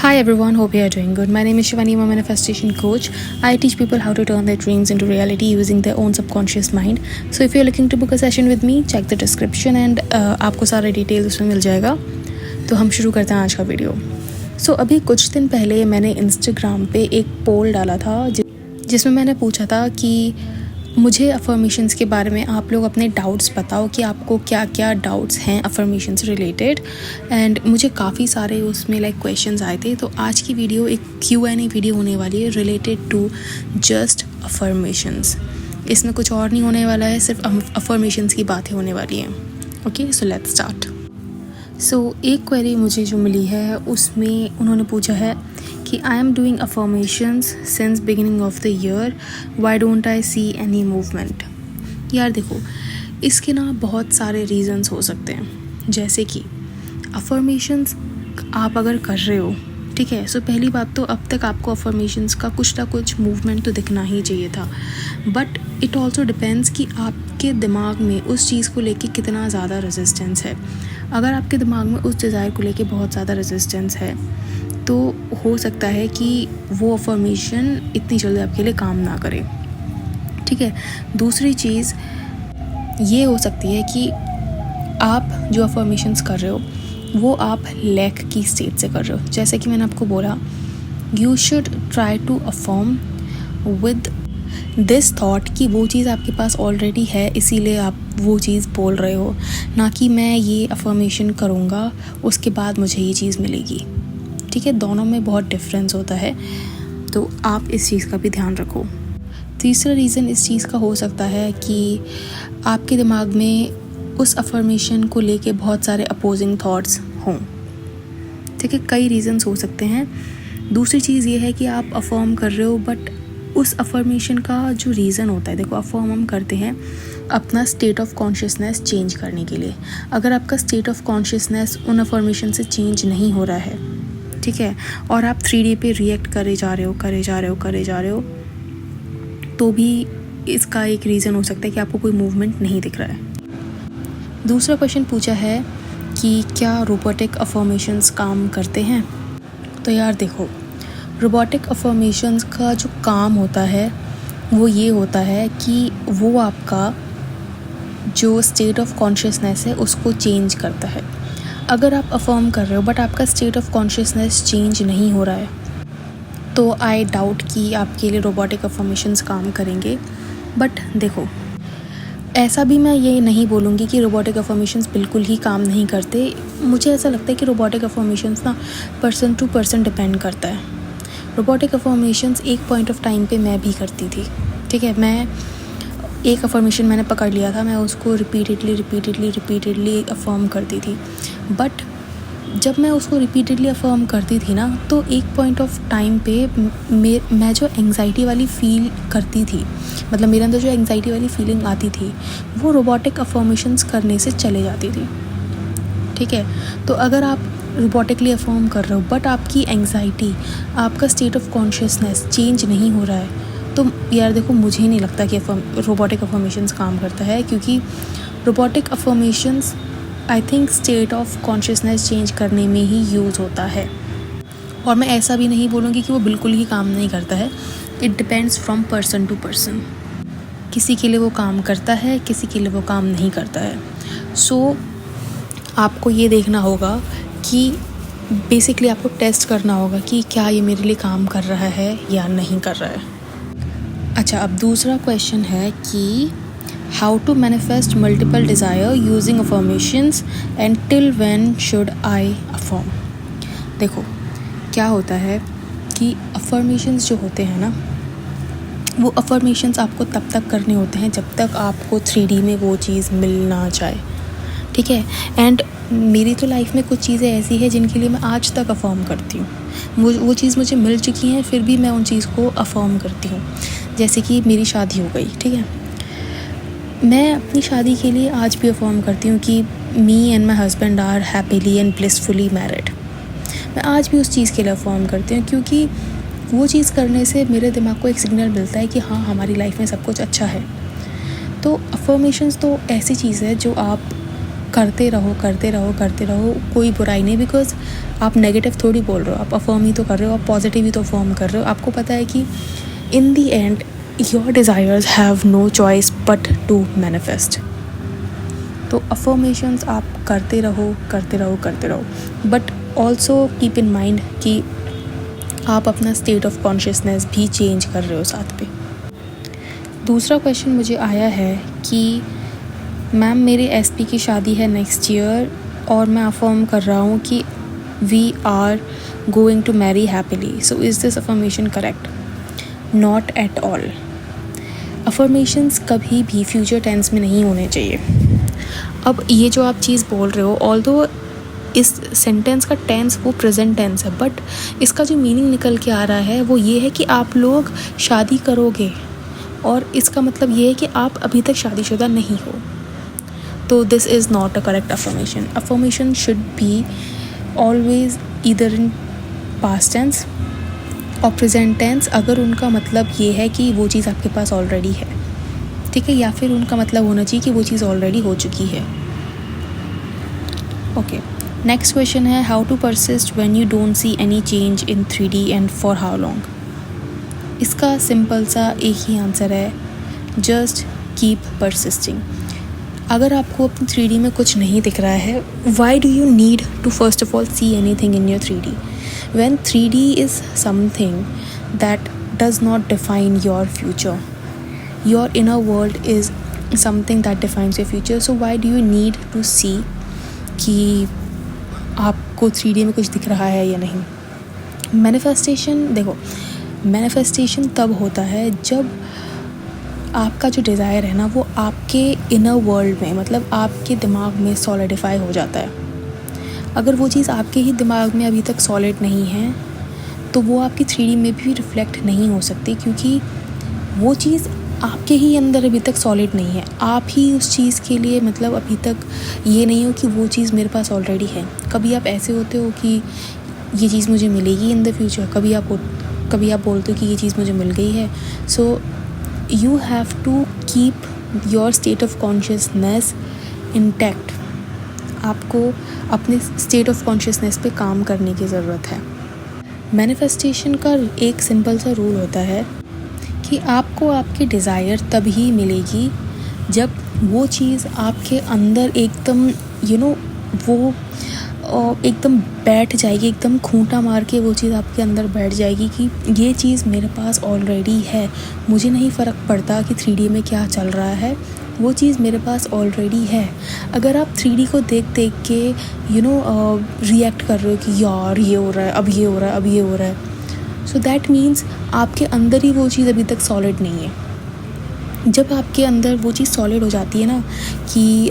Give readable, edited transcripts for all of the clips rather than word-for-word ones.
Hi everyone, hope you are doing good. My name is Shivani, I'm a manifestation coach. I teach people how to turn their dreams into reality using their own subconscious mind. So if you're looking to book a session with me, check the description and आपको सारे details उसमें मिल जाएगा. तो हम शुरू करते हैं आज का वीडियो. अभी कुछ दिन पहले मैंने इंस्टाग्राम पे एक पोल डाला था जिसमें मैंने पूछा था कि मुझे अफर्मेशंस के बारे में आप लोग अपने डाउट्स बताओ कि आपको क्या क्या डाउट्स हैं अफर्मेशंस रिलेटेड. एंड मुझे काफ़ी सारे उसमें क्वेश्चंस आए थे. तो आज की वीडियो एक Q&A वीडियो होने वाली है रिलेटेड टू जस्ट अफर्मेशंस. इसमें कुछ और नहीं होने वाला है, सिर्फ अफर्मेशंस की बातें होने वाली हैं. Okay, so let's start. एक क्वेरी मुझे जो मिली है उसमें उन्होंने पूछा है कि I am doing affirmations since beginning of the year, why don't I see any movement. यार देखो, इसके ना बहुत सारे रीज़न्स हो सकते हैं. जैसे कि अफर्मेशंस आप अगर कर रहे हो, ठीक है, सो पहली बात तो अब तक आपको अफर्मेशंस का कुछ ना कुछ मूवमेंट तो दिखना ही चाहिए था. बट इट ऑल्सो डिपेंड्स कि आपके दिमाग में उस चीज़ को लेके कितना ज़्यादा रेजिस्टेंस है. अगर आपके दिमाग में उस डिज़ायर को लेके बहुत ज़्यादा रेजिस्टेंस है तो हो सकता है कि वो अफर्मेशन इतनी जल्दी आपके लिए काम ना करे. ठीक है, दूसरी चीज़ ये हो सकती है कि आप जो अफर्मेशंस कर रहे हो वो आप लैक की स्टेट से कर रहे हो. जैसे कि मैंने आपको बोला, you should try to affirm with this thought कि वो चीज़ आपके पास ऑलरेडी है, इसीलिए आप वो चीज़ बोल रहे हो, ना कि मैं ये अफर्मेशन करूँगा उसके बाद मुझे ये चीज़ मिलेगी. ठीक है, दोनों में बहुत डिफरेंस होता है, तो आप इस चीज़ का भी ध्यान रखो. तीसरा रीज़न इस चीज़ का हो सकता है कि आपके दिमाग में उस अफर्मेशन को लेके बहुत सारे अपोजिंग थॉट्स हों. ठीक है, कई रीज़न्स हो सकते हैं. दूसरी चीज़ ये है कि आप अफर्म कर रहे हो बट उस अफर्मेशन का जो रीज़न होता है, देखो अफर्म हम करते हैं अपना स्टेट ऑफ कॉन्शियसनेस चेंज करने के लिए. अगर आपका स्टेट ऑफ कॉन्शियसनेस उन अफर्मेशन से चेंज नहीं हो रहा है, ठीक है, और आप 3D पे रिएक्ट करे जा रहे हो, तो भी इसका एक रीज़न हो सकता है कि आपको कोई मूवमेंट नहीं दिख रहा है. दूसरा क्वेश्चन पूछा है कि क्या रोबोटिक अफर्मेशंस काम करते हैं. तो यार देखो, रोबोटिक अफर्मेशंस का जो काम होता है वो ये होता है कि वो आपका जो स्टेट ऑफ कॉन्शियसनेस है उसको चेंज करता है. अगर आप अफर्म कर रहे हो बट आपका स्टेट ऑफ कॉन्शियसनेस चेंज नहीं हो रहा है तो आई डाउट कि आपके लिए रोबोटिक अफर्मेशंस काम करेंगे. बट देखो, ऐसा भी मैं ये नहीं बोलूँगी कि रोबोटिक अफर्मेशंस बिल्कुल ही काम नहीं करते. मुझे ऐसा लगता है कि रोबोटिक अफर्मेशंस ना पर्सन टू पर्सन डिपेंड करता है. रोबोटिक अफर्मेशंस एक पॉइंट ऑफ टाइम पे मैं भी करती थी. ठीक है, मैं एक अफर्मेशन मैंने पकड़ लिया था, मैं उसको रिपीटेडली अफर्म करती थी. बट जब मैं उसको रिपीटेडली अफर्म करती थी ना, तो एक पॉइंट ऑफ टाइम पे मैं जो एंग्जाइटी वाली फील करती थी, मतलब मेरे अंदर जो एंग्जाइटी वाली फीलिंग आती थी वो रोबोटिक अफर्मेशंस करने से चले जाती थी. ठीक है, तो अगर आप रोबोटिकली अफर्म कर रहे हो बट आपकी एंग्जाइटी, आपका स्टेट ऑफ कॉन्शियसनेस चेंज नहीं हो रहा है, तो यार देखो, मुझे नहीं लगता कि रोबोटिक अफर्मेशंस काम करता है. क्योंकि robotic affirmations I think state of consciousness change करने में ही यूज़ होता है. और मैं ऐसा भी नहीं बोलूँगी कि वो बिल्कुल ही काम नहीं करता है. It depends from person to person. किसी के लिए वो काम करता है, किसी के लिए वो काम नहीं करता है. सो आपको ये देखना होगा कि बेसिकली आपको टेस्ट करना होगा कि क्या ये मेरे लिए काम कर रहा है या नहीं कर रहा है. अच्छा, अब दूसरा क्वेश्चन है कि how to manifest multiple desire using affirmations and till when should I affirm. देखो, क्या होता है कि अफर्मेशंस जो होते हैं ना, वो अफर्मेशंस आपको तब तक करने होते हैं जब तक आपको 3D में वो चीज़ मिल ना जाए. ठीक है, एंड मेरी तो लाइफ में कुछ चीज़ें ऐसी हैं जिनके लिए मैं आज तक अफर्म करती हूँ. वो चीज़ मुझे मिल चुकी हैं, फिर भी मैं उन चीज़ को अफर्म करती हूँ. जैसे कि मेरी शादी हो गई, ठीक है, मैं अपनी शादी के लिए आज भी अफर्म करती हूँ कि me and my husband are happily and blissfully married. मैं आज भी उस चीज़ के लिए अफर्म करती हूँ क्योंकि वो चीज़ करने से मेरे दिमाग को एक सिग्नल मिलता है कि हाँ, हमारी लाइफ में सब कुछ अच्छा है. तो अफर्मेशंस तो ऐसी चीज़ है जो आप करते रहो करते रहो करते रहो, कोई बुराई नहीं, बिकॉज आप नेगेटिव थोड़ी बोल रहे हो, आप अफर्म ही तो कर रहे हो, आप पॉजिटिव ही तो अफर्म कर रहे हो। आपको पता है कि in the end your desires have no choice but to manifest. तो अफर्मेशंस आप करते रहो करते रहो करते रहो, but also keep in mind कि आप अपना स्टेट ऑफ कॉन्शियसनेस भी चेंज कर रहे हो साथ पे। दूसरा क्वेश्चन मुझे आया है कि मैम मेरे एसपी की शादी है नेक्स्ट ईयर और मैं अफर्म कर रहा हूँ कि we are going to marry happily, so is this affirmation correct? Not at all. Affirmations कभी भी फ्यूचर टेंस में नहीं होने चाहिए। अब ये जो आप चीज़ बोल रहे हो, ऑल्दो इस सेंटेंस का टेंस वो प्रेजेंट टेंस है, बट इसका जो मीनिंग निकल के आ रहा है वो ये है कि आप लोग शादी करोगे, और इसका मतलब ये है कि आप अभी तक शादीशुदा नहीं हो। तो this is not a correct affirmation. Affirmation should be always either in past tense और प्रेजेंट टेंस, अगर उनका मतलब ये है कि वो चीज़ आपके पास ऑलरेडी है, ठीक है, या फिर उनका मतलब होना चाहिए कि वो चीज़ ऑलरेडी हो चुकी है। ओके, नेक्स्ट क्वेश्चन है how to persist when you don't see any change in 3D and for how long. इसका सिंपल सा एक ही आंसर है, जस्ट कीप परसिस्टिंग। अगर आपको अपनी 3D में कुछ नहीं दिख रहा है, why do you need to first of all see anything in your 3D? When 3D is something that does not define your future, your inner world is something that defines your future, so why do you need to see कि आपको 3D में कुछ दिख रहा है या नहीं? Manifestation, देखो, मैनिफेस्टेशन तब होता है जब आपका जो डिज़ायर है ना वो आपके इनर वर्ल्ड में, मतलब आपके दिमाग में सॉलिडिफाई हो जाता है। अगर वो चीज़ आपके ही दिमाग में अभी तक सॉलिड नहीं है तो वो आपकी 3D में भी रिफ्लेक्ट नहीं हो सकती, क्योंकि वो चीज़ आपके ही अंदर अभी तक सॉलिड नहीं है। आप ही उस चीज़ के लिए, मतलब अभी तक ये नहीं हो कि वो चीज़ मेरे पास ऑलरेडी है। कभी आप ऐसे होते हो कि ये चीज़ मुझे मिलेगी इन द फ्यूचर, कभी आप बोलते हो कि ये चीज़ मुझे मिल गई है। So you have to keep your state of consciousness intact. आपको अपने स्टेट ऑफ कॉन्शियसनेस पे काम करने की ज़रूरत है। मैनिफेस्टेशन का एक सिंपल सा रूल होता है कि आपको आपकी डिज़ायर तभी मिलेगी जब वो चीज़ आपके अंदर एकदम वो एकदम बैठ जाएगी, एकदम खूंटा मार के वो चीज़ आपके अंदर बैठ जाएगी कि ये चीज़ मेरे पास ऑलरेडी है। मुझे नहीं फ़र्क पड़ता कि 3D में क्या चल रहा है, वो चीज़ मेरे पास ऑलरेडी है। अगर आप 3D को देख के रिएक्ट कर रहे हो कि यार ये हो रहा है, अब ये हो रहा है, अब ये हो रहा है, सो दैट मीन्स आपके अंदर ही वो चीज़ अभी तक सॉलिड नहीं है। जब आपके अंदर वो चीज़ सॉलिड हो जाती है ना कि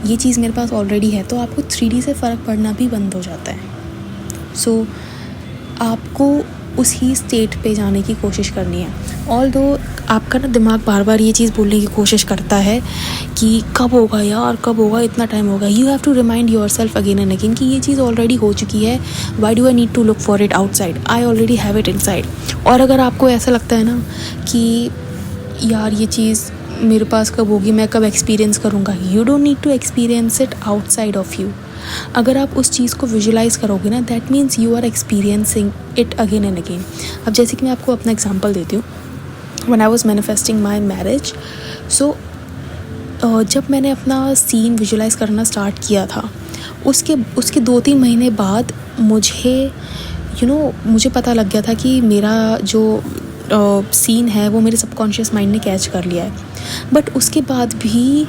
ये चीज़ मेरे पास ऑलरेडी है, तो आपको 3D से फ़र्क पड़ना भी बंद हो जाता है। सो आपको उसी स्टेट पे जाने की कोशिश करनी है। ऑल्दो आपका ना दिमाग बार बार ये चीज़ बोलने की कोशिश करता है कि कब होगा यार, कब होगा, इतना टाइम होगा। You have to remind yourself again and again कि ये चीज़ ऑलरेडी हो चुकी है। Why do I need to look for it outside, I already have it inside. और अगर आपको ऐसा लगता है ना कि यार ये चीज़ मेरे पास कब होगी, मैं कब एक्सपीरियंस करूँगा, you don't need to experience it outside of you. अगर आप उस चीज़ को विजुलाइज़ करोगे ना, that means you are experiencing it again and again. अब जैसे कि मैं आपको अपना एग्जांपल देती हूँ, when I was manifesting my marriage, so जब मैंने अपना सीन विजुलाइज़ करना स्टार्ट किया था, उसके 2-3 महीने बाद मुझे मुझे पता लग गया था कि मेरा जो सीन है वो मेरे सबकॉन्शियस माइंड ने कैच कर लिया है। बट उसके बाद भी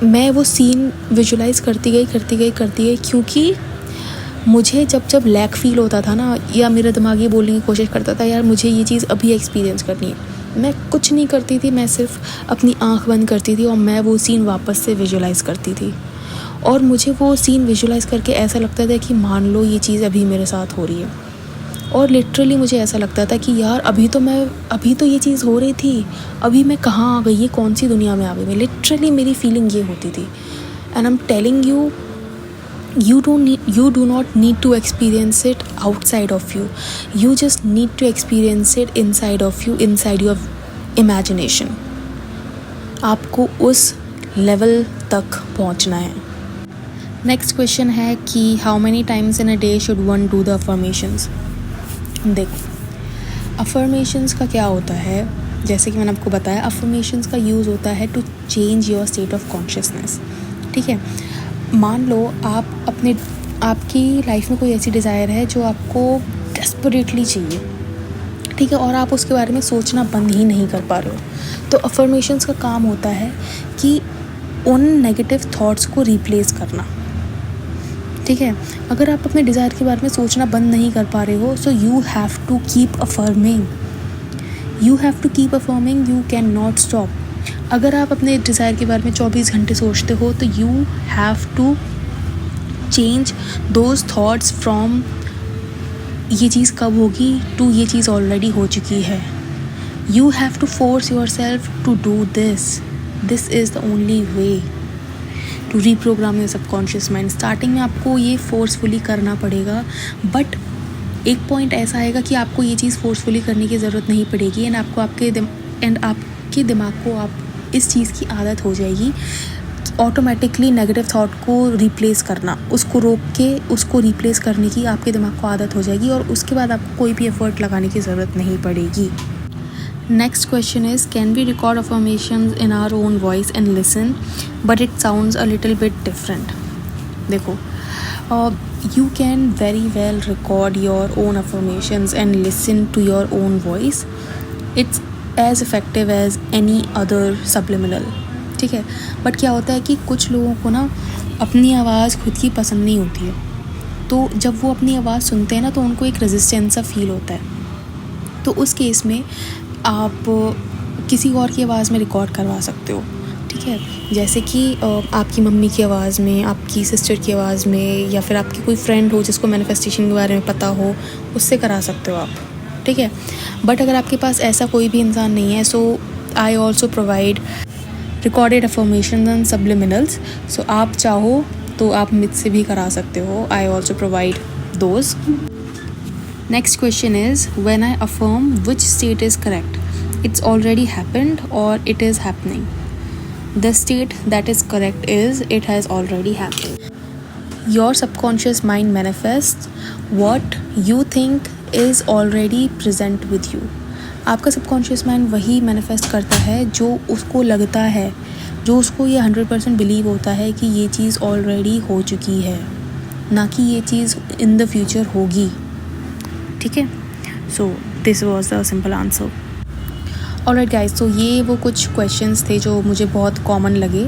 मैं वो सीन विजुलाइज़ करती गई, क्योंकि मुझे जब लैक फील होता था ना, या मेरा दिमाग ये बोलने की कोशिश करता था यार मुझे ये चीज़ अभी एक्सपीरियंस करनी है, मैं कुछ नहीं करती थी, मैं सिर्फ अपनी आँख बंद करती थी और मैं वो सीन वापस से विजुलाइज़ करती थी। और मुझे वो सीन विजुलाइज़ करके ऐसा लगता था कि मान लो ये चीज़ अभी मेरे साथ हो रही है। और लिटरली मुझे ऐसा लगता था कि यार अभी तो ये चीज़ हो रही थी, अभी मैं कहाँ आ गई, ये कौन सी दुनिया में आ गई मैं। लिटरली मेरी फीलिंग ये होती थी। And I am telling you, you do not need to experience it outside of you. You just need to experience it inside of you, inside your imagination. आपको उस लेवल तक पहुंचना है। नेक्स्ट क्वेश्चन है कि how many times in a day should one do the affirmations. देखो affirmations का क्या होता है, जैसे कि मैंने आपको बताया अफर्मेशंस का यूज़ होता है to change your state of consciousness. ठीक है, मान लो आपकी लाइफ में कोई ऐसी डिज़ायर है जो आपको डेस्परेटली चाहिए, ठीक है, और आप उसके बारे में सोचना बंद ही नहीं कर पा रहे हो। तो अफर्मेशंस का काम होता है कि उन नेगेटिव थॉट्स को रिप्लेस करना। ठीक है, अगर आप अपने डिज़ायर के बारे में सोचना बंद नहीं कर पा रहे हो, so you have to keep affirming, you can not stop. अगर आप अपने डिज़ायर के बारे में 24 घंटे सोचते हो तो you have to change those thoughts from ये चीज़ कब होगी टू ये चीज़ ऑलरेडी हो चुकी है। You have to force yourself to do this is the only way to reprogram your subconscious mind. Starting में आपको ये फोर्सफुली करना पड़ेगा, बट एक पॉइंट ऐसा आएगा कि आपको ये चीज़ फोर्सफुली करने की ज़रूरत नहीं पड़ेगी एंड आपके दिमाग को आप इस चीज़ की आदत हो जाएगी ऑटोमेटिकली नेगेटिव थॉट को रिप्लेस करना, उसको रोक के उसको रिप्लेस करने की आपके दिमाग को आदत हो जाएगी और उसके बाद आपको कोई भी एफर्ट लगाने की ज़रूरत नहीं पड़ेगी। Next question is can we record affirmations in our own voice and listen but it sounds a little bit different. देखो you can very well record your own affirmations and listen to your own voice. It's as effective as any other subliminal. ठीक है, but क्या होता है कि कुछ लोगों को ना अपनी आवाज़ खुद की पसंद नहीं होती है, तो जब वो अपनी आवाज़ सुनते हैं ना तो उनको एक रेजिस्टेंस सा फील होता है। तो उस केस में आप किसी और की आवाज़ में रिकॉर्ड करवा सकते हो। ठीक है, जैसे कि आपकी मम्मी की आवाज़ में, आपकी सिस्टर की आवाज़ में, या फिर आपकी कोई फ्रेंड हो जिसको मैनिफेस्टेशन के बारे में पता हो, उससे करा सकते हो आप। ठीक है, बट अगर आपके पास ऐसा कोई भी इंसान नहीं है, so I also provide recorded affirmations and subliminals. So आप चाहो तो आप मुझसे भी करा सकते हो, I also provide those. Next question is when I affirm which state is correct, it's already happened और it is happening. The state that is correct is it has already happened. Your subconscious mind manifests what you think is already present with you. आपका subconscious mind वही manifest करता है जो उसको लगता है, जो उसको ये 100% बिलीव होता है कि ये चीज़ ऑलरेडी हो चुकी है, ना कि ये चीज़ इन द फ्यूचर होगी। ठीक है, so this was the simple answer. Alright guys, तो ये वो कुछ क्वेश्चंस थे जो मुझे बहुत कॉमन लगे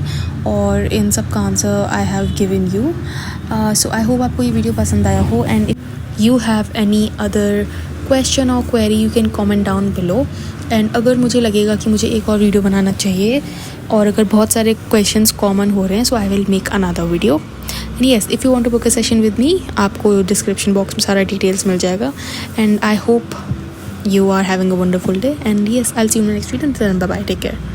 और इन सब का answer I have given you. So I hope आपको ये वीडियो पसंद आया हो, and if you have any other question और query you can comment down below. And अगर मुझे लगेगा कि मुझे एक और वीडियो बनाना चाहिए और अगर बहुत सारे क्वेश्चंस कॉमन हो रहे हैं, so I will make another video. And yes, if you want to book a session with me, आपको डिस्क्रिप्शन बॉक्स में सारा डिटेल्स मिल जाएगा। And I hope you are having a wonderful day, and yes, I'll see you in the next video. Until then, bye bye, take care.